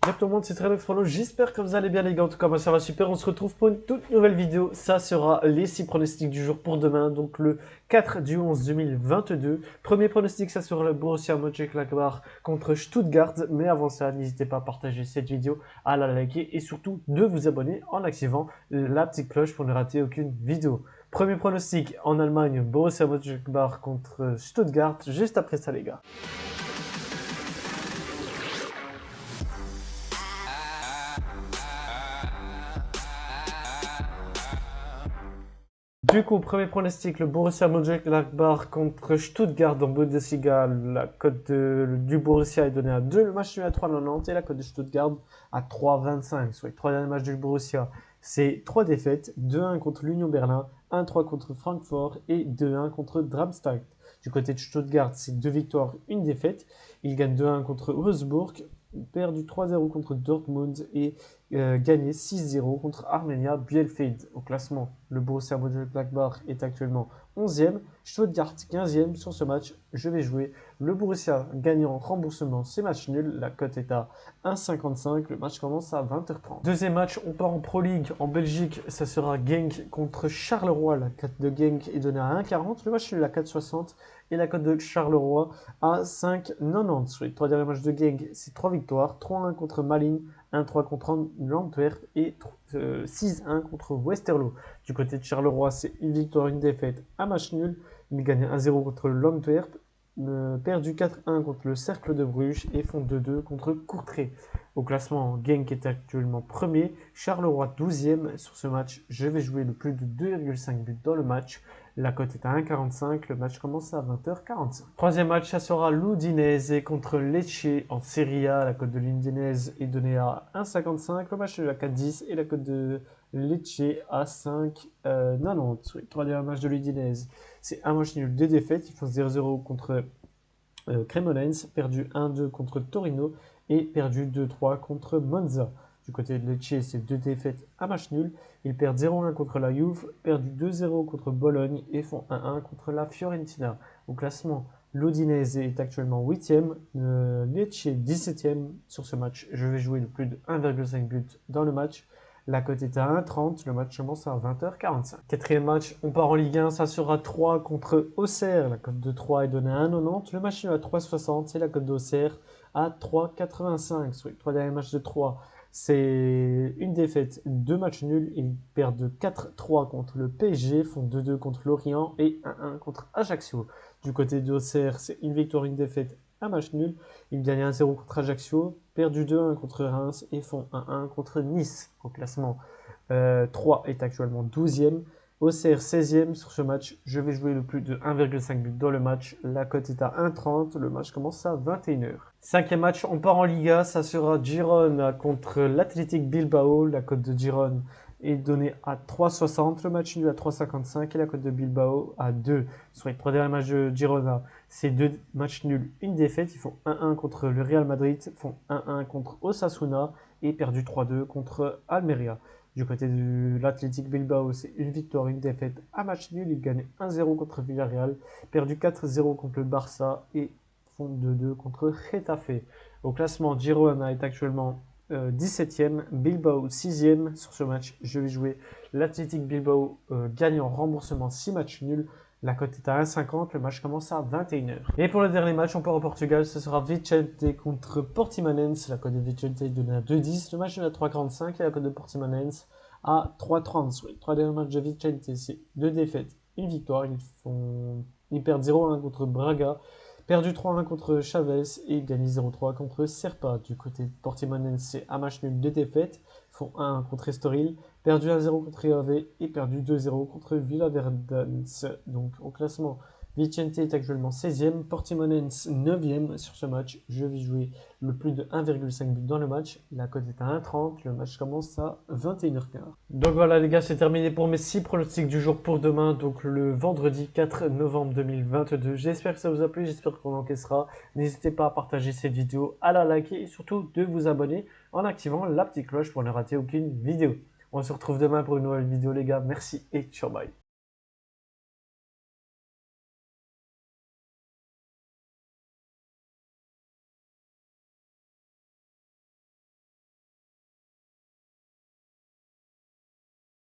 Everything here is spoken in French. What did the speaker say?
Salut tout le monde, c'est Trenox Prolo, j'espère que vous allez bien les gars, en tout cas moi ça va super, on se retrouve pour une toute nouvelle vidéo, ça sera les 6 pronostics du jour pour demain, donc le 4 du 11 2022. Premier pronostic, ça sera le Borussia Mönchengladbach contre Stuttgart, mais avant ça, n'hésitez pas à partager cette vidéo, à la liker et surtout de vous abonner en activant la petite cloche pour ne rater aucune vidéo. Premier pronostic en Allemagne, Borussia Mönchengladbach contre Stuttgart, juste après ça les gars. Du coup, premier pronostic, le Borussia Mönchengladbach contre Stuttgart dans Bundesliga. La cote du Borussia est donnée à 2, le match nul à 3,90 et la cote de Stuttgart à 3,25. Sur les 3 derniers matchs du Borussia, c'est 3 défaites, 2-1 contre l'Union Berlin, 1-3 contre Francfort et 2-1 contre Darmstadt. Du côté de Stuttgart, c'est 2 victoires, 1 défaite. Ils gagnent 2-1 contre Wolfsburg, perdu 3-0 contre Dortmund et gagné 6-0 contre Arminia Bielefeld. Au classement, le Borussia Mönchengladbach est actuellement 11e, Stuttgart 15e. Sur ce match, je vais jouer le Borussia gagnant remboursement, c'est match nul, la cote est à 1,55, le match commence à 20h30. Deuxième match, on part en Pro League en Belgique, ça sera Genk contre Charleroi, la cote de Genk est donnée à 1,40, le match nul à 4,60 et la cote de Charleroi à 5,90. Sur les 3 derniers matchs de Genk, c'est 3 victoires, 3-1 contre Malines, 1-3 contre l'Antwerp et 6-1 contre Westerlo. Du côté de Charleroi, c'est une victoire, une défaite, un match nul. Ils gagnent 1-0 contre l'Antwerp, perdu 4-1 contre le Cercle de Bruges et font 2-2 contre Courtrai. Au classement, Genk est actuellement premier, Charleroi 12e. Sur ce match, je vais jouer le plus de 2,5 buts dans le match. La cote est à 1,45, le match commence à 20h45. Troisième match, ça sera l'Udinese contre Lecce en Serie A. La cote de l'Udinese est donnée à 1,55, le match est à 4,10 et la cote de Lecce à 5,90. Sur les 3 derniers matchs de l'Udinese, c'est un match nul, 2 défaites. Ils font 0-0 contre Cremonense, perdu 1-2 contre Torino et perdu 2-3 contre Monza. Du côté de Lecce, c'est 2 défaites, un match nul. Ils perdent 0-1 contre la Juve, perdu 2-0 contre Bologne et font 1-1 contre la Fiorentina. Au classement, l'Udinese est actuellement 8e, Lecce 17e. Sur ce match, je vais jouer le plus de 1,5 but dans le match. La cote est à 1,30, le match commence à 20h45. Quatrième match, on part en Ligue 1, ça sera 3 contre Auxerre. La cote de 3 est donnée à 1,90, le match est à 3,60 et la cote d'Auxerre à 3,85. Sur les 3 derniers matchs de 3, c'est une défaite, 2 matchs nuls. Ils perdent 4-3 contre le PSG, font 2-2 contre Lorient et 1-1 contre Ajaccio. Du côté d'Auxerre, c'est une victoire, une défaite, un match nul. Ils gagnent 1-0 contre Ajaccio, perdu 2-1 contre Reims et font 1-1 contre Nice. Au classement, 3 est actuellement 12e. Auxerre 16e. Sur ce match, je vais jouer le plus de 1,5 but dans le match. La cote est à 1,30. Le match commence à 21h. Cinquième match, on part en Liga. Ça sera Girona contre l'Athletic Bilbao. La cote de Girona est donnée à 3,60. Le match nul à 3,55 et la cote de Bilbao à 2. Sur les 3 derniers matchs de Girona, c'est 2 matchs nuls, une défaite. Ils font 1-1 contre le Real Madrid, font 1-1 contre Osasuna et perdu 3-2 contre Almeria. Du côté de l'Athletic Bilbao, c'est une victoire, une défaite, un match nul. Ils gagnent 1-0 contre Villarreal, perdu 4-0 contre le Barça et font 2-2 contre Getafe. Au classement, Girona est actuellement 17e, Bilbao 6e. Sur ce match, je vais jouer l'Athletic Bilbao gagnant remboursement 6 matchs nuls. La cote est à 1,50, le match commence à 21h. Et pour le dernier match, on part au Portugal, ce sera Vicente contre Portimonense. La cote de Vicente est donnée à 2,10, le match est à 3,45 et la cote de Portimonense à 3,30. Sur les 3 derniers matchs de Vicente, c'est 2 défaites, une victoire. Ils perdent 0-1 contre Braga, perdu 3-1 contre Chavez et gagnent 0-3 contre Serpa. Du côté de Portimonense, c'est un match nul, 2 défaites, font 1 contre Estoril, perdu 1-0 contre Hervé et perdu 2-0 contre Villaverdance. Donc au classement, Vicente est actuellement 16e, Portimonense 9e. Sur ce match, je vais jouer le plus de 1,5 but dans le match. La cote est à 1,30, le match commence à 21h15. Donc voilà les gars, c'est terminé pour mes 6 pronostics du jour pour demain, donc le vendredi 4 novembre 2022. J'espère que ça vous a plu, j'espère qu'on encaissera. N'hésitez pas à partager cette vidéo, à la liker et surtout de vous abonner en activant la petite cloche pour ne rater aucune vidéo. On se retrouve demain pour une nouvelle vidéo les gars, merci et ciao bye.